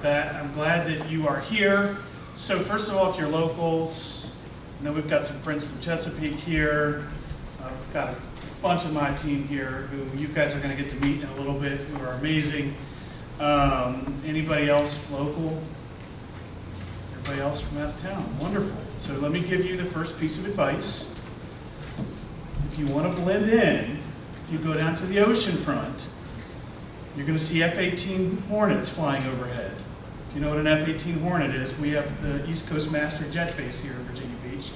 with that. I'm glad that you are here. So first of all, if you're locals, I know we've got some friends from Chesapeake here. We've got a bunch of my team here who you guys are going to get to meet in a little bit, who are amazing. Anybody else local? Everybody else from out of town? Wonderful. So let me give you the first piece of advice. If you want to blend in, you go down to the ocean front, you're going to see F-18 Hornets flying overhead. If you know what an F-18 Hornet is, we have the East Coast Master Jet Base here in Virginia Beach,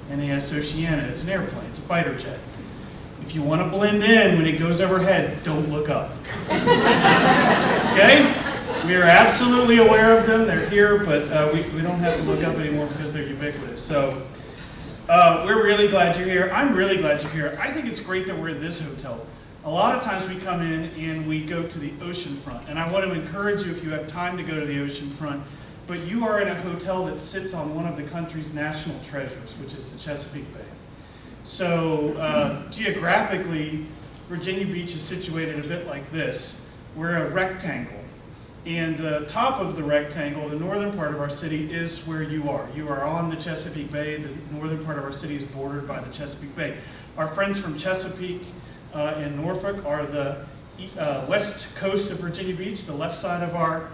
NAS Oceana. It's an airplane, it's a fighter jet. If you want to blend in when it goes overhead, don't look up. Okay? We are absolutely aware of them. They're here, but we don't have to look up anymore because they're ubiquitous. So we're really glad you're here. I'm really glad you're here. I think it's great that we're in this hotel. A lot of times we come in and we go to the ocean front. And I want to encourage you, if you have time, to go to the ocean front. But you are in a hotel that sits on one of the country's national treasures, which is the Chesapeake Bay. So geographically, Virginia Beach is situated a bit like this. We're a rectangle. And the top of the rectangle, the northern part of our city, is where you are. You are on the Chesapeake Bay. The northern part of our city is bordered by the Chesapeake Bay. Our friends from Chesapeake and Norfolk are the west coast of Virginia Beach, the left side of our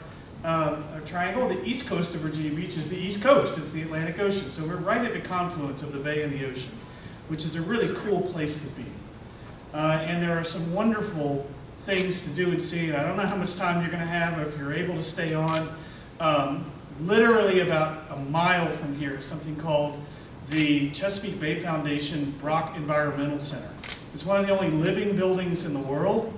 triangle. The east coast of Virginia Beach is the east coast. It's the Atlantic Ocean. So we're right at the confluence of the bay and the ocean, which is a really cool place to be. And there are some wonderful things to do and see. And I don't know how much time you're going to have, or if you're able to stay on. Literally about a mile from here is something called the Chesapeake Bay Foundation Brock Environmental Center. It's one of the only living buildings in the world,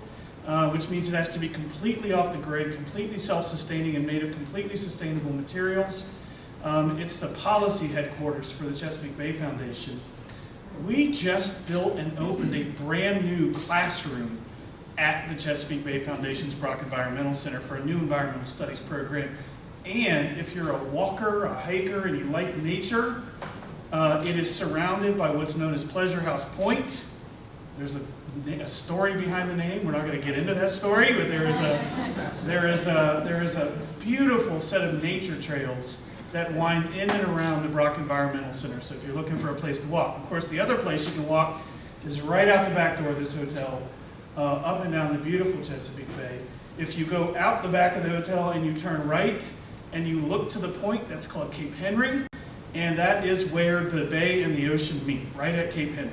which means it has to be completely off the grid, completely self-sustaining, and made of completely sustainable materials. It's the policy headquarters for the Chesapeake Bay Foundation. We just built and opened a brand new classroom at the Chesapeake Bay Foundation's Brock Environmental Center for a new environmental studies program. And if you're a walker, a hiker, and you like nature, it is surrounded by what's known as Pleasure House Point. There's a story behind the name. We're not going to get into that story, but there is a beautiful set of nature trails that wind in and around the Brock Environmental Center. So if you're looking for a place to walk, of course, the other place you can walk is right out the back door of this hotel, up and down the beautiful Chesapeake Bay. If you go out the back of the hotel and you turn right and you look to the point, that's called Cape Henry, and that is where the bay and the ocean meet, right at Cape Henry.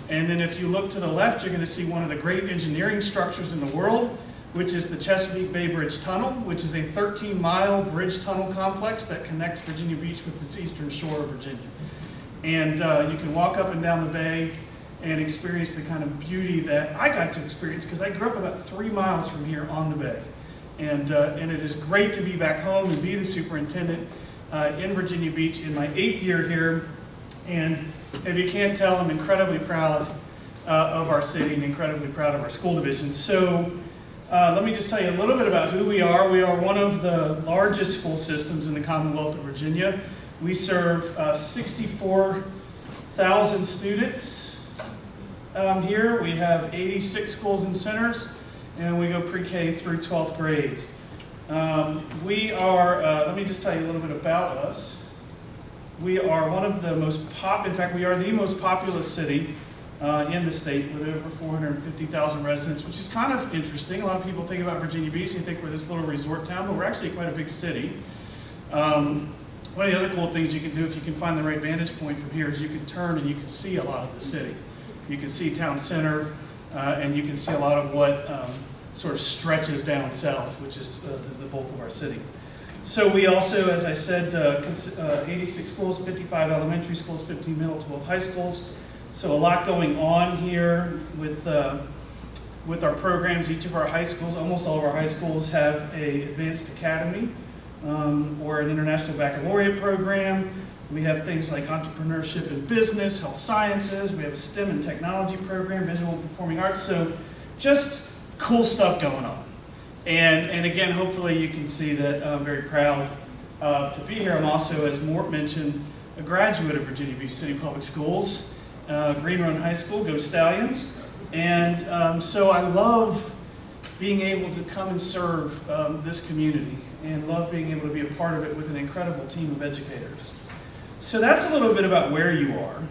And then if you look to the left, you're going to see one of the great engineering structures in the world, which is the Chesapeake Bay Bridge Tunnel, which is a 13-mile bridge tunnel complex that connects Virginia Beach with the eastern shore of Virginia. And you can walk up and down the bay and experience the kind of beauty that I got to experience, because I grew up about 3 miles from here on the bay. And it is great to be back home and be the superintendent in Virginia Beach in my 8th year here. And if you can't tell, I'm incredibly proud of our city and incredibly proud of our school division. So let me just tell you a little bit about who we are. We are one of the largest school systems in the Commonwealth of Virginia. We serve 64,000 students here. We have 86 schools and centers, and we go pre-K through 12th grade. We are, let me just tell you a little bit about us. We are one of the most in fact, we are the most populous city in the state, with over 450,000 residents, which is kind of interesting. A lot of people think about Virginia Beach, they think we're this little resort town, but we're actually quite a big city. One of the other cool things you can do if you can find the right vantage point from here is you can turn and you can see a lot of the city. You can see town center, and you can see a lot of what sort of stretches down south, which is the bulk of our city. So we also, as I said, 86 schools, 55 elementary schools, 15 middle, 12 high schools. So a lot going on here with our programs. Each of our high schools, almost all of our high schools, have an advanced academy or an international baccalaureate program. We have things like entrepreneurship and business, health sciences. We have a STEM and technology program, visual and performing arts. So just cool stuff going on. And again, hopefully you can see that I'm very proud to be here. I'm also, as Mort mentioned, a graduate of Virginia Beach City Public Schools, Green Run High School, Go Stallions. And so I love being able to come and serve this community. and love being able to be a part of it with an incredible team of educators. So that's a little bit about where you are.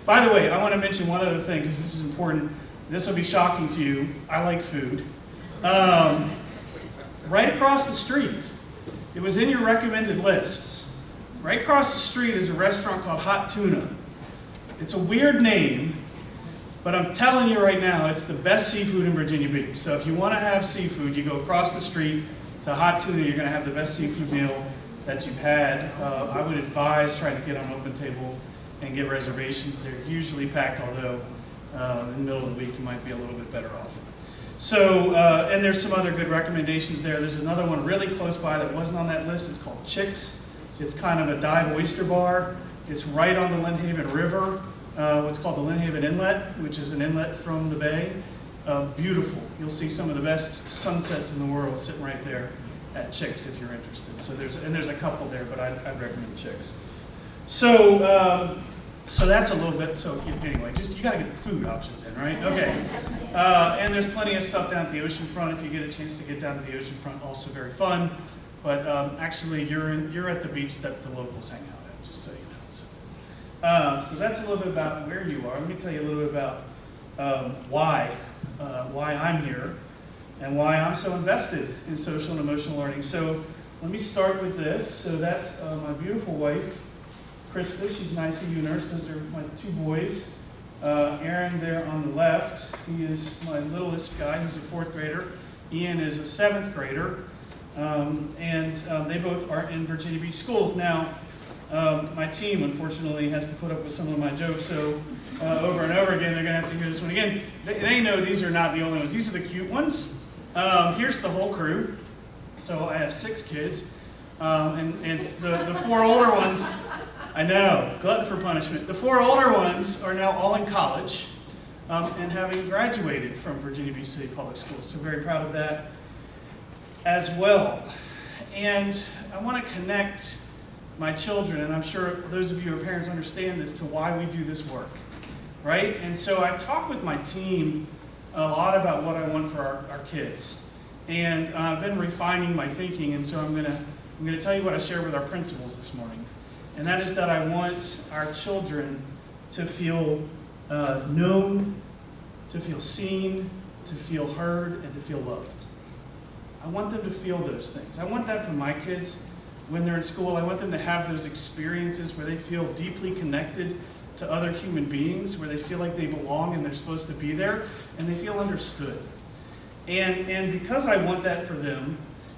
By the way, I want to mention one other thing, because this is important. This will be shocking to you. I like food. Right across the street, it was in your recommended lists. Right across the street is a restaurant called Hot Tuna. It's a weird name, but I'm telling you right now, it's the best seafood in Virginia Beach. So if you want to have seafood, you go across the street to Hot Tuna, you're going to have the best seafood meal that you've had. I would advise trying to get on Open Table and get reservations. They're usually packed, although in the middle of the week you might be a little bit better off. So, and there's some other good recommendations there. There's another one really close by that wasn't on that list. It's called Chick's. It's kind of a dive oyster bar. It's right on the Lynnhaven River, what's called the Lynnhaven Inlet, which is an inlet from the bay. Beautiful. You'll see some of the best sunsets in the world sitting right there at Chick's if you're interested. So there's a couple there, but I'd recommend Chick's. So so that's a little bit. So anyway, just you got to get the food options in, right? Okay. And there's plenty of stuff down at the oceanfront. If you get a chance to get down to the oceanfront, also very fun. But actually, you're at the beach that the locals hang out at, just so you know. So that's a little bit about where you are. Let me tell you a little bit about why I'm here and why I'm so invested in social and emotional learning. So let me start with this. So that's my beautiful wife, Krista. She's an ICU nurse. Those are my two boys. Aaron there on the left, he is my littlest guy. He's a 4th grader. Ian is a 7th grader. And they both are in Virginia Beach schools. Now, my team, unfortunately, has to put up with some of my jokes, so over and over again, they're going to have to hear this one again. They know these are not the only ones. These are the cute ones. Here's the whole crew. So I have 6 kids. And the 4 older ones, I know, glutton for punishment. The 4 older ones are now all in college and having graduated from Virginia Beach City Public Schools. So very proud of that as well. And I want to connect my children, and I'm sure those of you who are parents understand this, to why we do this work, right? And so I talk with my team a lot about what I want for our kids. And I've been refining my thinking, and so I'm gonna tell you what I shared with our principals this morning. And that is that I want our children to feel known, to feel seen, to feel heard, and to feel loved. I want them to feel those things. I want that for my kids when they're in school. I want them to have those experiences where they feel deeply connected to other human beings, where they feel like they belong and they're supposed to be there, and they feel understood. And because I want that for them,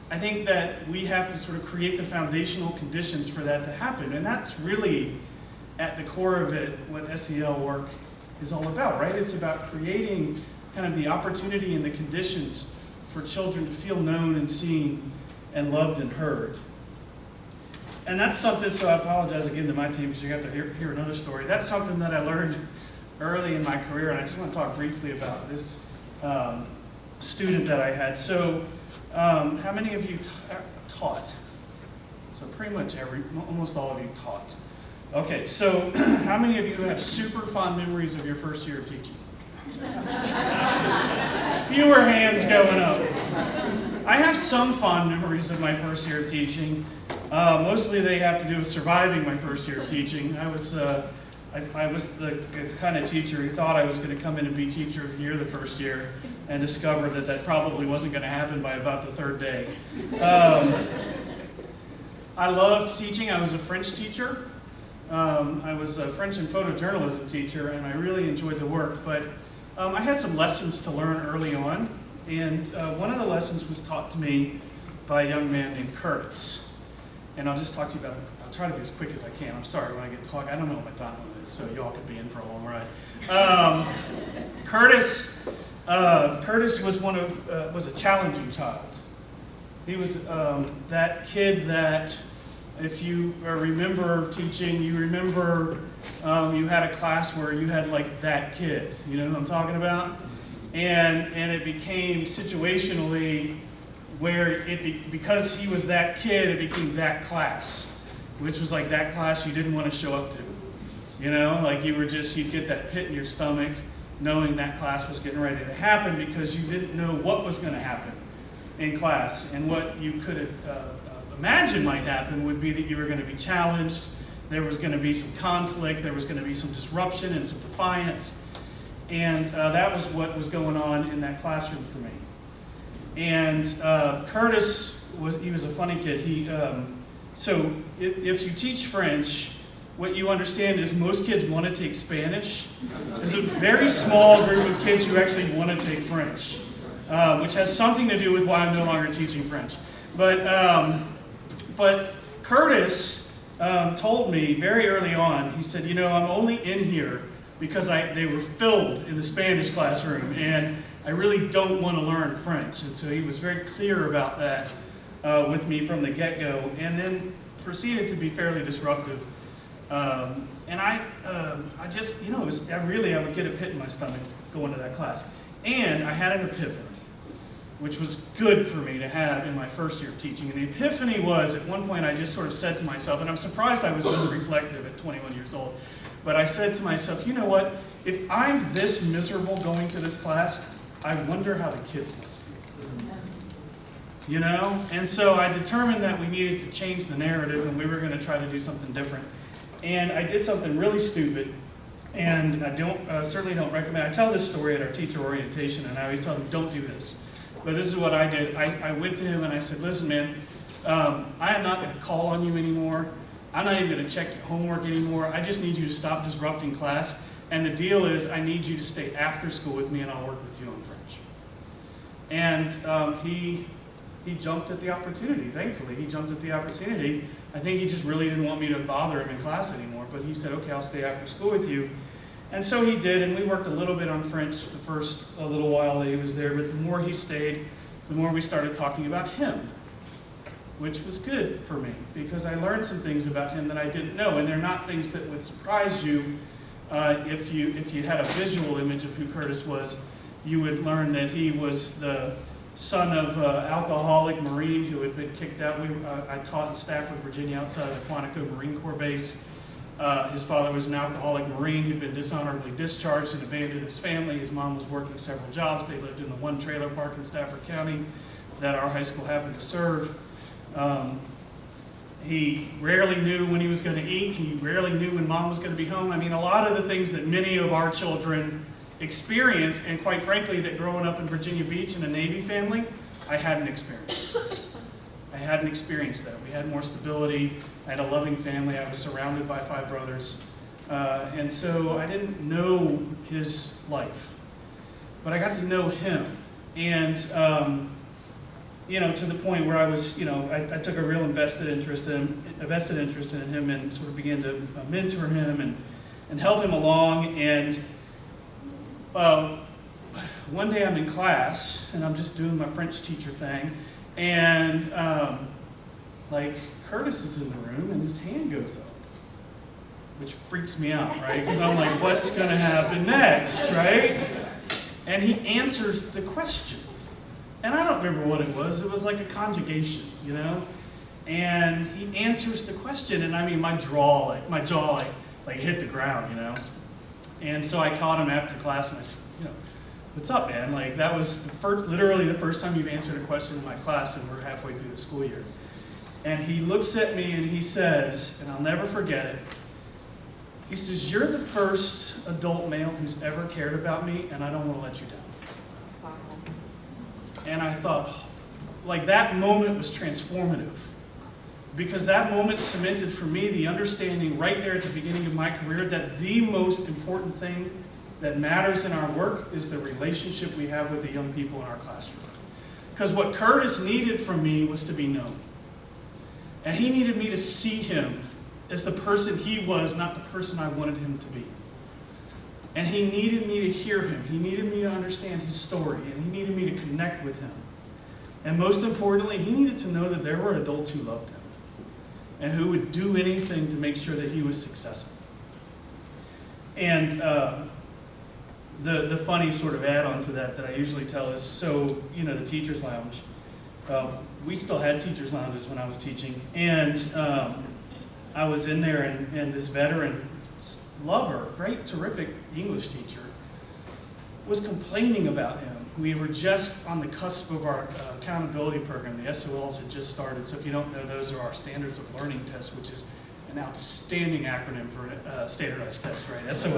I think that we have to sort of create the foundational conditions for that to happen. And that's really at the core of it what SEL work is all about, right? It's about creating kind of the opportunity and the conditions for children to feel known and seen and loved and heard. And that's something, so I apologize again to my team because you got to hear another story. That's something that I learned early in my career, and I just want to talk briefly about this student that I had. So how many of you taught? So pretty much almost all of you taught. Okay, so how many of you have super fond memories of your first year of teaching? Fewer hands going up. I have some fond memories of my first year of teaching. Mostly they have to do with surviving my first year of teaching. I was the kind of teacher who thought I was going to come in and be teacher of the year the first year and discovered that probably wasn't going to happen by about the 3rd day. I loved teaching. I was a French teacher. I was a French and photojournalism teacher, and I really enjoyed the work. But I had some lessons to learn early on, and one of the lessons was taught to me by a young man named Curtis. And I'll just talk to you about it. I'll try to be as quick as I can. I'm sorry when I get talking. I don't know what my time limit is, so y'all could be in for a long ride. Curtis was a challenging child. He was that kid that, if you remember teaching, you remember you had a class where you had like that kid. You know who I'm talking about? And it became situationally where because he was that kid, it became that class, which was like that class you didn't want to show up to. You know, like you'd get that pit in your stomach knowing that class was getting ready to happen because you didn't know what was going to happen in class. And what you could imagine might happen would be that you were going to be challenged, there was going to be some conflict, there was going to be some disruption and some defiance. And that was what was going on in that classroom for me. And Curtis, he was a funny kid. So if you teach French, what you understand is most kids want to take Spanish. There's a very small group of kids who actually want to take French, which has something to do with why I'm no longer teaching French. But Curtis told me very early on, he said, I'm only in here because they were filled in the Spanish classroom, and I really don't want to learn French. And so he was very clear about that with me from the get-go, and then proceeded to be fairly disruptive. And I just, I would get a pit in my stomach going to that class. And I had an epiphany, which was good for me to have in my first year of teaching. And the epiphany was, at one point I just sort of said to myself, and I'm surprised I was this reflective at 21 years old, but I said to myself, you know what, if I'm this miserable going to this class, I wonder how the kids must feel. And so I determined that we needed to change the narrative, and we were going to try to do something different. And I did something really stupid, and I certainly don't recommend. I tell this story at our teacher orientation, and I always tell them, don't do this. But this is what I did. I went to him and I said, listen, man, I am not going to call on you anymore. I'm not even going to check your homework anymore. I just need you to stop disrupting class. And the deal is, I need you to stay after school with me, and I'll work with you on French. And he jumped at the opportunity, thankfully. He jumped at the opportunity. I think he just really didn't want me to bother him in class anymore, but he said, okay, I'll stay after school with you. And so he did, and we worked a little bit on French the first little while that he was there, but the more he stayed, the more we started talking about him, which was good for me, because I learned some things about him that I didn't know, and they're not things that would surprise you. If you had a visual image of who Curtis was, you would learn that he was the son of an alcoholic Marine who had been kicked out. I taught in Stafford, Virginia, outside of the Quantico Marine Corps base. His father was an alcoholic Marine who'd been dishonorably discharged and abandoned his family. His mom was working several jobs. They lived in the one trailer park in Stafford County that our high school happened to serve. He rarely knew when he was going to eat. He rarely knew when mom was going to be home. I mean, a lot of the things that many of our children experience, and quite frankly, that growing up in Virginia Beach in a Navy family, I hadn't experienced. I hadn't experienced that. We had more stability. I had a loving family. I was surrounded by 5 brothers. And so I didn't know his life. But I got to know him. And, to the point where I was, I took a real vested interest in him, and sort of began to mentor him and help him along. And one day I'm in class, and I'm just doing my French teacher thing, and Curtis is in the room, and his hand goes up, which freaks me out, right? Because I'm like, what's going to happen next, right? And he answers the question. And I don't remember what it was. It was like a conjugation, And he answers the question, and I mean, my jaw hit the ground, And so I caught him after class, and I said, what's up, man? That was literally the first time you've answered a question in my class, and we're halfway through the school year. And he looks at me and he says, and I'll never forget it, he says, you're the first adult male who's ever cared about me, and I don't want to let you down. Wow. And I thought, that moment was transformative. Because that moment cemented for me the understanding right there at the beginning of my career that the most important thing that matters in our work is the relationship we have with the young people in our classroom. Because what Curtis needed from me was to be known. And he needed me to see him as the person he was, not the person I wanted him to be. And he needed me to hear him. He needed me to understand his story. And he needed me to connect with him. And most importantly, he needed to know that there were adults who loved him and who would do anything to make sure that he was successful. And the funny sort of add-on to that I usually tell is, so, the teacher's lounge. We still had teacher's lounges when I was teaching. And I was in there, and this veteran lover, great, terrific English teacher, was complaining about him we were just on the cusp of our accountability program. The SOLs had just started. So if you don't know, those are our standards of learning tests, which is an outstanding acronym for a standardized test, right? SOL.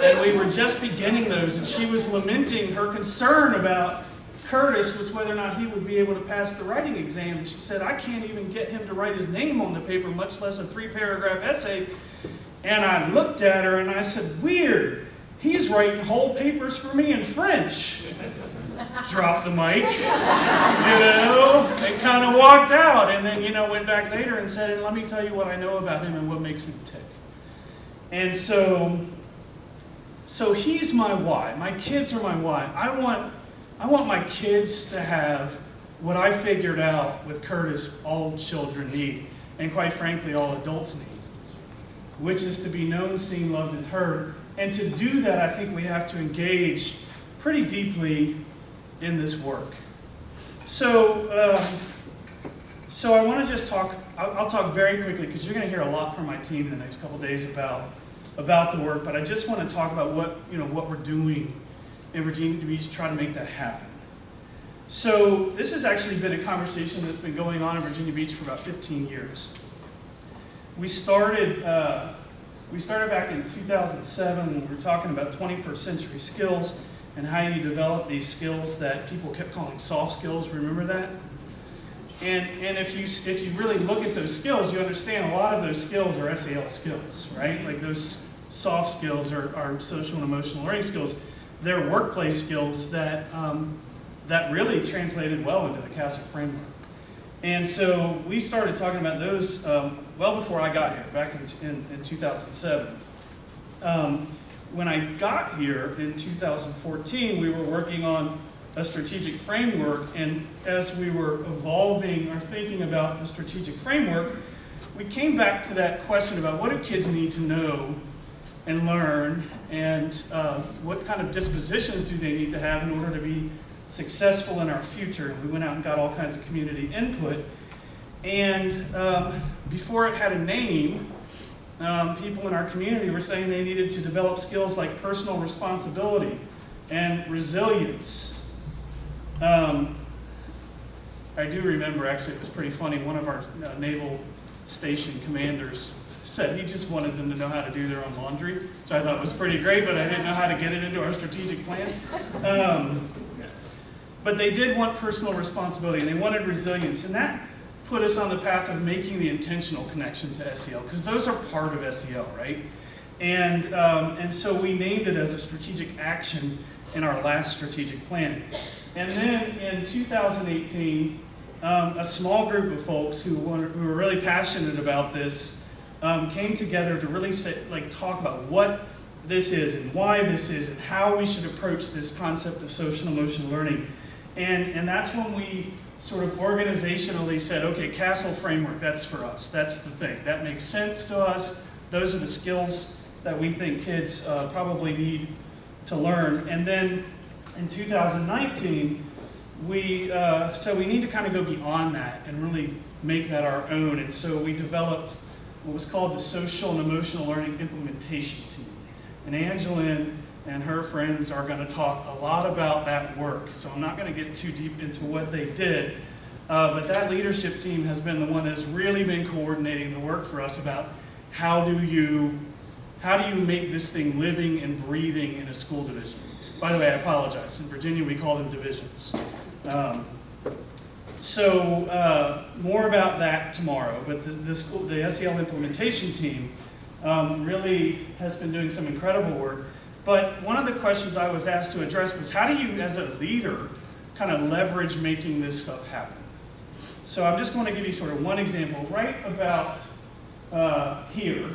And we were just beginning those, and she was lamenting her concern about Curtis was whether or not he would be able to pass the writing exam. And she said, I can't even get him to write his name on the paper, much less a 3-paragraph essay. And I looked at her and I said, weird, he's writing whole papers for me in French. Dropped the mic, and kind of walked out, and then, went back later and said, and let me tell you what I know about him and what makes him tick. And so he's my why. My kids are my why. I want my kids to have what I figured out with Curtis all children need, and quite frankly, all adults need, which is to be known, seen, loved, and heard. And to do that, I think we have to engage pretty deeply in this work. So I want to just talk, I'll talk very quickly because you're going to hear a lot from my team in the next couple days about the work, but I just want to talk about what we're doing in Virginia Beach to try to make that happen. So this has actually been a conversation that's been going on in Virginia Beach for about 15 years. We started back in 2007 when we were talking about 21st century skills and how you develop these skills that people kept calling soft skills. Remember that? And if you really look at those skills, you understand a lot of those skills are SEL skills, right? Like those soft skills are social and emotional learning skills. They're workplace skills that really translated well into the CASA framework. And so we started talking about those well before I got here, back in 2007. When I got here in 2014, we were working on a strategic framework, and as we were evolving or thinking about the strategic framework, we came back to that question about what do kids need to know and learn, and what kind of dispositions do they need to have in order to be successful in our future. And we went out and got all kinds of community input, and before it had a name, people in our community were saying they needed to develop skills like personal responsibility and resilience. I do remember, actually, it was pretty funny, one of our naval station commanders said he just wanted them to know how to do their own laundry, which I thought was pretty great, but I didn't know how to get it into our strategic plan. But they did want personal responsibility, and they wanted resilience, and that put us on the path of making the intentional connection to SEL, because those are part of SEL, right? And so we named it as a strategic action in our last strategic plan. And then in 2018, a small group of folks who were really passionate about this came together to really talk about what this is and why this is and how we should approach this concept of social and emotional learning. And that's when we sort of organizationally said, okay, CASEL framework, that's for us. That's the thing. That makes sense to us. Those are the skills that we think kids probably need to learn. And then in 2019, we need to kind of go beyond that and really make that our own. And so we developed what was called the Social and Emotional Learning Implementation Team. And Angeline and her friends are going to talk a lot about that work. So I'm not going to get too deep into what they did, but that leadership team has been the one that has really been coordinating the work for us about how do you make this thing living and breathing in a school division. By the way, I apologize. In Virginia, we call them divisions. More about that tomorrow, but the SEL implementation team really has been doing some incredible work. But one of the questions I was asked to address was, how do you, as a leader, kind of leverage making this stuff happen? So I'm just going to give you sort of one example. Right about here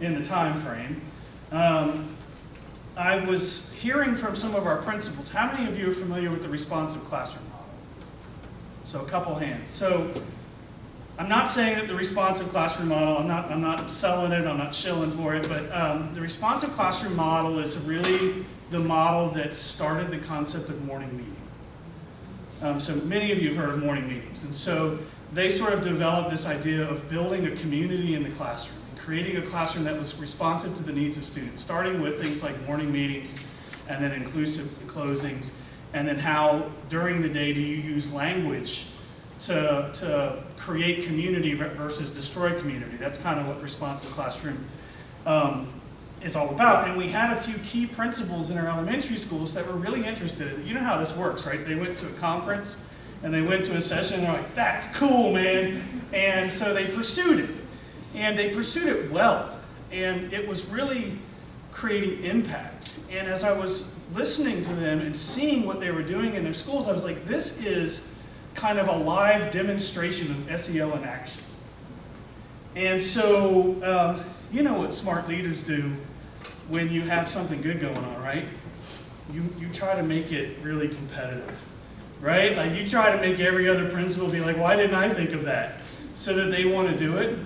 in the time frame, I was hearing from some of our principals. How many of you are familiar with the responsive classroom model? So a couple hands. So I'm not saying that the responsive classroom model, I'm not selling it, I'm not shilling for it, but the responsive classroom model is really the model that started the concept of morning meeting. So many of you have heard of morning meetings, and so they sort of developed this idea of building a community in the classroom, creating a classroom that was responsive to the needs of students, starting with things like morning meetings and then inclusive closings, and then how during the day do you use language to create community versus destroy community. That's kind of what responsive classroom is all about. And we had a few key principals in our elementary schools that were really interested in it. You know how this works, right? They went to a conference and they went to a session and they're like, that's cool, man. And so they pursued it. And they pursued it well. And it was really creating impact. And as I was listening to them and seeing what they were doing in their schools, I was like, this is kind of a live demonstration of SEL in action. And so, you know what smart leaders do when you have something good going on, right? You try to make it really competitive, right? Like you try to make every other principal be like, why didn't I think of that? So that they want to do it.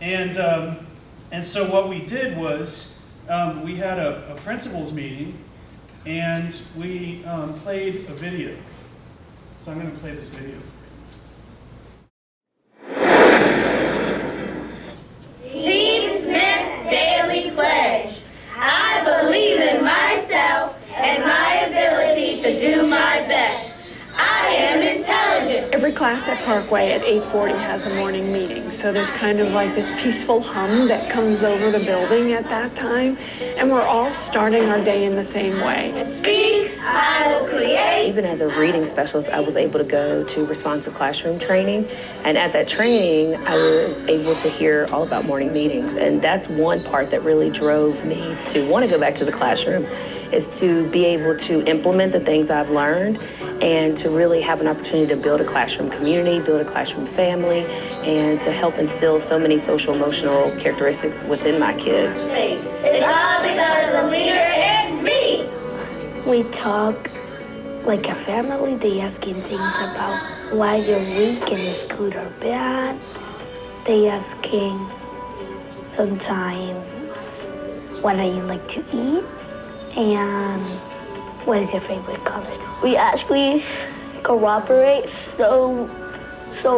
And so what we did was we had a principals meeting and we played a video. So I'm going to play this video. Team Smith's Daily Pledge. I believe in myself and my ability to do my best. I am intelligent. Every class at Parkway at 8:40 has a morning meeting, so there's kind of like this peaceful hum that comes over the building at that time, and we're all starting our day in the same way. Speak, I will create. Even as a reading specialist, I was able to go to responsive classroom training, and at that training, I was able to hear all about morning meetings, and that's one part that really drove me to want to go back to the classroom, is to be able to implement the things I've learned and to really have an opportunity to build a classroom community, build a classroom family, and to help instill so many social emotional characteristics within my kids. It's all because of the leader and me. We talk like a family. They asking things about why your weekend is good or bad. They asking sometimes what do you like to eat and what is your favorite color? We actually cooperate so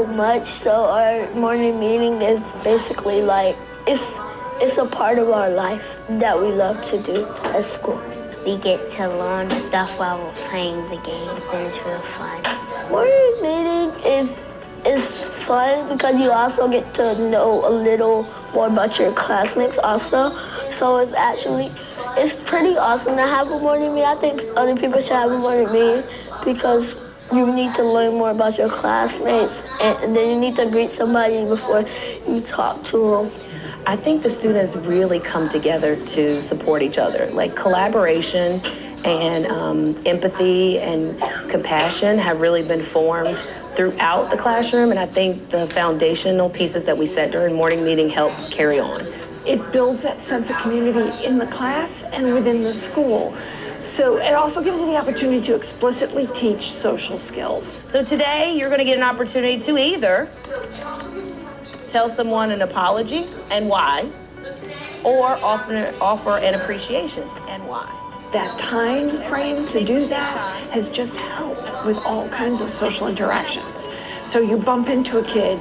much. So our morning meeting is basically like it's a part of our life that we love to do at school. We get to learn stuff while we're playing the games, and it's real fun. Morning meeting is fun because you also get to know a little more about your classmates also. So it's pretty awesome to have a morning meeting. I think other people should have a morning meeting because you need to learn more about your classmates, and then you need to greet somebody before you talk to them. I think the students really come together to support each other. Like collaboration and empathy and compassion have really been formed throughout the classroom, and I think the foundational pieces that we set during morning meeting help carry on. It builds that sense of community in the class and within the school. So it also gives you the opportunity to explicitly teach social skills. So today you're going to get an opportunity to either tell someone an apology and why, or offer an appreciation and why. That time frame to do that has just helped with all kinds of social interactions. So you bump into a kid,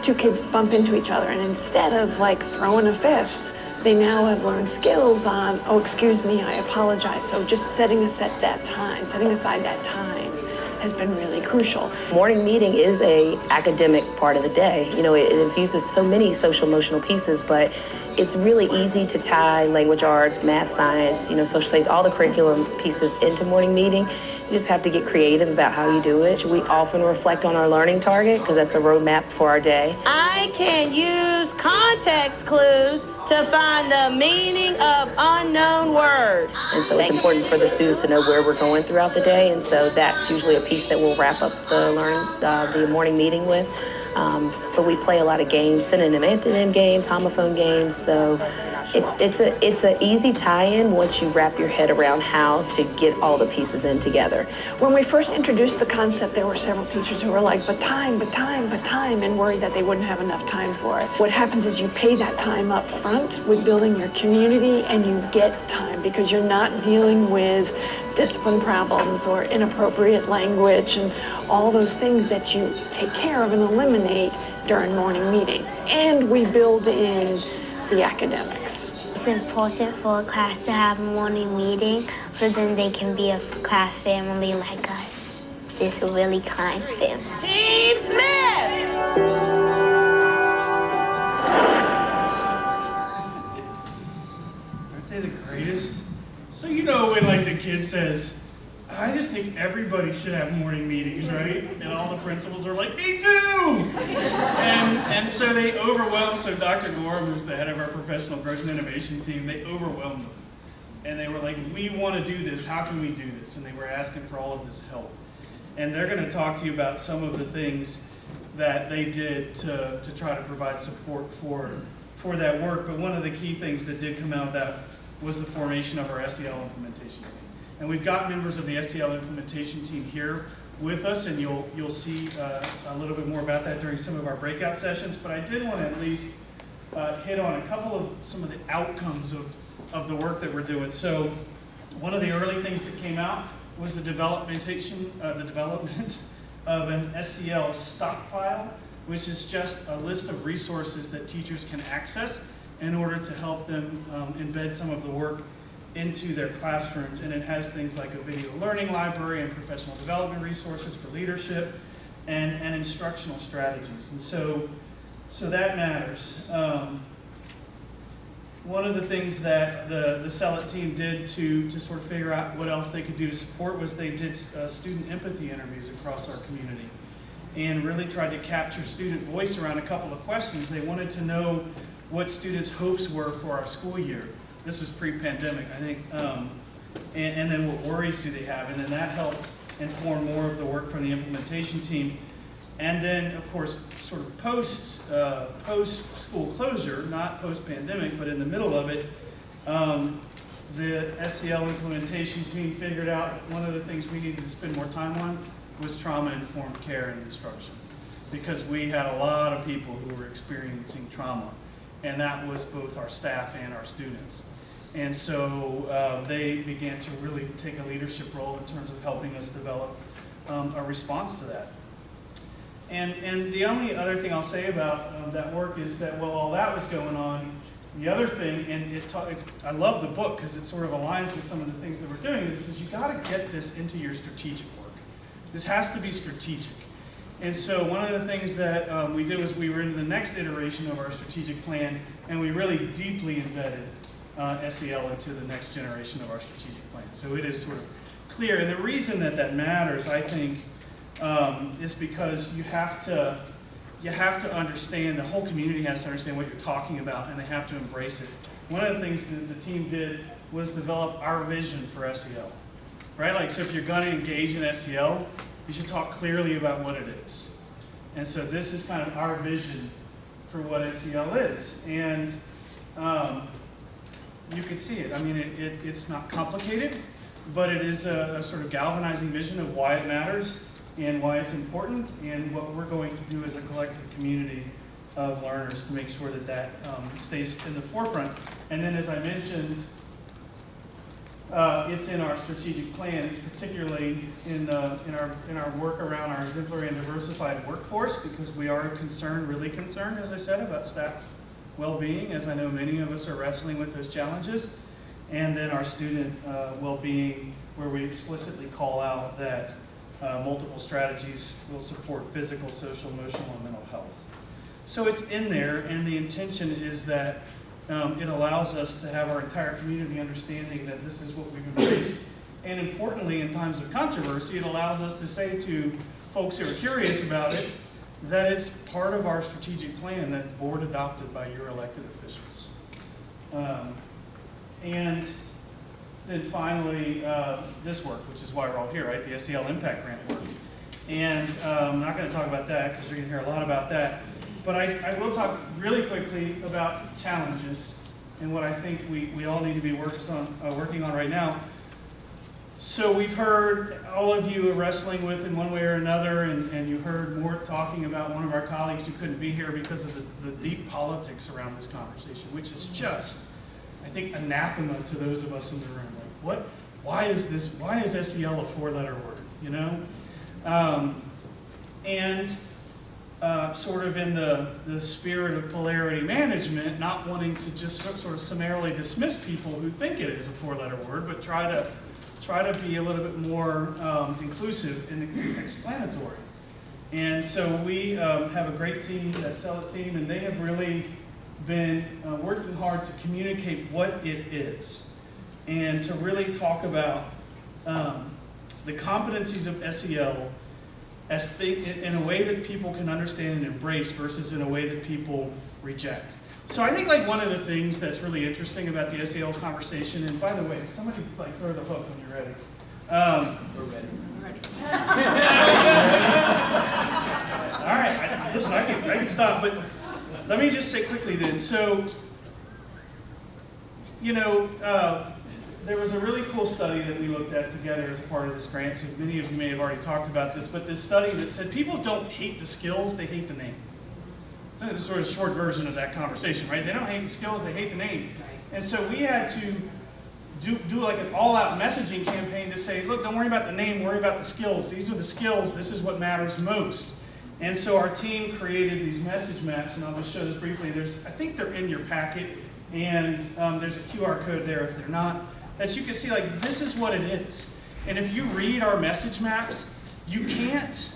two kids bump into each other, and instead of like throwing a fist, they now have learned skills on, oh, excuse me, I apologize. So just setting aside that time has been really crucial. Morning meeting is a academic part of the day. You know, it infuses so many social emotional pieces, but it's really easy to tie language arts, math, science, social studies, all the curriculum pieces into morning meeting. You just have to get creative about how you do it. We often reflect on our learning target because that's a roadmap for our day. I can use context clues to find the meaning of unknown words. And so it's important for the students to know where we're going throughout the day, and so that's usually a piece that we'll wrap up the morning meeting with. But we play a lot of games, synonym, antonym games, homophone games, so it's an easy tie-in once you wrap your head around how to get all the pieces in together. When we first introduced the concept, there were several teachers who were like, but time, and worried that they wouldn't have enough time for it. What happens is you pay that time up front with building your community, and you get time because you're not dealing with discipline problems or inappropriate language and all those things that you take care of and eliminate during morning meeting, and we build in the academics. It's important for a class to have a morning meeting so then they can be a class family like us. It's a really kind family. Team Smith! Aren't they the greatest? So you know when like the kid says, I just think everybody should have morning meetings, right? And all the principals are like, me too! And so they overwhelmed, so Dr. Gorham, who's the head of our professional growth and innovation team, they overwhelmed them. And they were like, we want to do this, how can we do this? And they were asking for all of this help. And they're going to talk to you about some of the things that they did to try to provide support for that work. But one of the key things that did come out of that was the formation of our SEL implementation team. And we've got members of the SEL implementation team here with us, and you'll see a little bit more about that during some of our breakout sessions. But I did want to at least hit on a couple of some of the outcomes of the work that we're doing. So one of the early things that came out was the development of an SEL stockpile, which is just a list of resources that teachers can access in order to help them embed some of the work into their classrooms. And it has things like a video learning library and professional development resources for leadership and instructional strategies. And so that matters. One of the things that the Sel team did to sort of figure out what else they could do to support was they did student empathy interviews across our community and really tried to capture student voice around a couple of questions. They wanted to know what students' hopes were for our school year. This was pre-pandemic, I think, and then what worries do they have? And then that helped inform more of the work from the implementation team. And then, of course, sort of post-school closure, not post-pandemic, but in the middle of it, the SEL implementation team figured out that one of the things we needed to spend more time on was trauma-informed care and instruction, because we had a lot of people who were experiencing trauma, and that was both our staff and our students. And so they began to really take a leadership role in terms of helping us develop a response to that. And the only other thing I'll say about that work is that while all that was going on, the other thing, and I love the book because it sort of aligns with some of the things that we're doing, is you got to get this into your strategic work. This has to be strategic. And so one of the things that we did was we were into the next iteration of our strategic plan, and we really deeply embedded SEL into the next generation of our strategic plan. So it is sort of clear. And the reason that matters, I think, is because you have to understand, the whole community has to understand what you're talking about, and they have to embrace it. One of the things that the team did was develop our vision for SEL, right? Like, so if you're going to engage in SEL, you should talk clearly about what it is. And so this is kind of our vision for what SEL is. And you can see it. I mean, it's not complicated, but it is a sort of galvanizing vision of why it matters and why it's important, and what we're going to do as a collective community of learners to make sure that stays in the forefront. And then, as I mentioned, it's in our strategic plan. It's particularly in our work around our exemplary and diversified workforce, because we are really concerned, as I said, about staff well-being, as I know many of us are wrestling with those challenges. And then our student well-being, where we explicitly call out that multiple strategies will support physical, social, emotional, and mental health. So it's in there, and the intention is that it allows us to have our entire community understanding that this is what we've embraced. And importantly, in times of controversy, it allows us to say to folks who are curious about it that it's part of our strategic plan that's board adopted by your elected officials. And then finally, this work, which is why we're all here, right? The SEL Impact Grant work. And I'm not going to talk about that because you're going to hear a lot about that. But I will talk really quickly about challenges and what I think we all need to be working on right now. So we've heard all of you are wrestling with in one way or another, and you heard Mort talking about one of our colleagues who couldn't be here because of the deep politics around this conversation, which is just, I think, anathema to those of us in the room. Like, why is SEL a four-letter word, you know? And sort of in the spirit of polarity management, not wanting to just sort of summarily dismiss people who think it is a four-letter word, but try to be a little bit more inclusive and explanatory. And so we have a great team, that Sel team, and they have really been working hard to communicate what it is and to really talk about the competencies of SEL in a way that people can understand and embrace versus in a way that people reject. So I think like one of the things that's really interesting about the SEL conversation, and by the way, somebody like throw the hook when you're ready. We're ready. All right, listen, I can stop, but let me just say quickly then. So, you know, there was a really cool study that we looked at together as a part of this grant. So many of you may have already talked about this, but this study that said people don't hate the skills, they hate the name. That's sort of a short version of that conversation, right? They don't hate the skills, they hate the name. And so we had to do like an all-out messaging campaign to say, look, don't worry about the name, worry about the skills. These are the skills, this is what matters most. And so our team created these message maps, and I'll just show this briefly. I think they're in your packet, and there's a QR code there if they're not, that you can see like, this is what it is. And if you read our message maps, you can't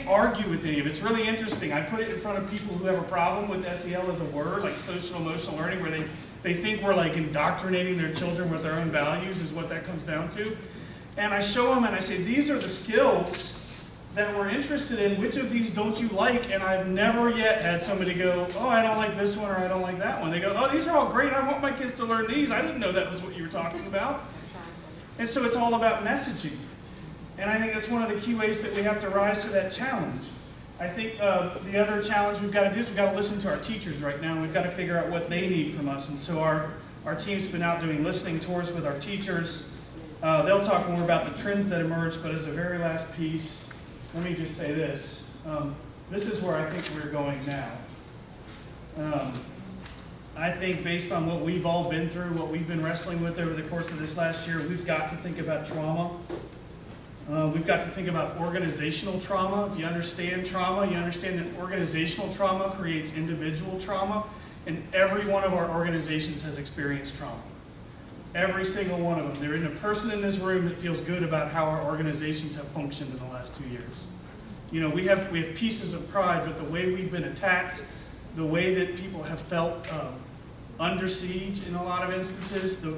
argue with any of it. It's really interesting. I put it in front of people who have a problem with SEL as a word, like social emotional learning, where they think we're like indoctrinating their children with their own values is what that comes down to. And I show them and I say, these are the skills that we're interested in. Which of these don't you like? And I've never yet had somebody go, oh, I don't like this one or I don't like that one. They go, oh, these are all great. I want my kids to learn these. I didn't know that was what you were talking about. And so it's all about messaging. And I think that's one of the key ways that we have to rise to that challenge. I think the other challenge we've got to do is we've got to listen to our teachers right now. We've got to figure out what they need from us. And so our team's been out doing listening tours with our teachers. They'll talk more about the trends that emerge, but as a very last piece, let me just say this. This is where I think we're going now. I think based on what we've all been through, what we've been wrestling with over the course of this last year, we've got to think about trauma. We've got to think about organizational trauma. If you understand trauma, you understand that organizational trauma creates individual trauma, and every one of our organizations has experienced trauma. Every single one of them. There isn't a person in this room that feels good about how our organizations have functioned in the last 2 years. You know, we have pieces of pride, but the way we've been attacked, the way that people have felt under siege in a lot of instances, the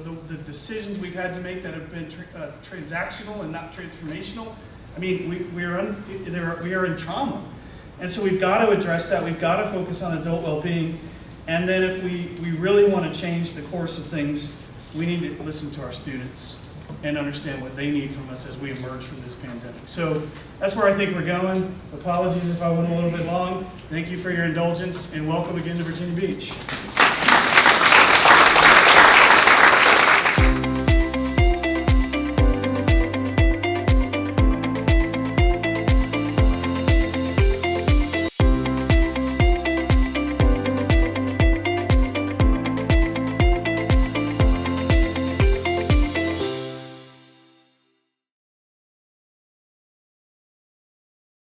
decisions we've had to make that have been transactional and not transformational. I mean, we are in trauma. And so we've got to address that. We've got to focus on adult well-being. And then if we really want to change the course of things, we need to listen to our students and understand what they need from us as we emerge from this pandemic. So that's where I think we're going. Apologies if I went a little bit long. Thank you for your indulgence, and welcome again to Virginia Beach.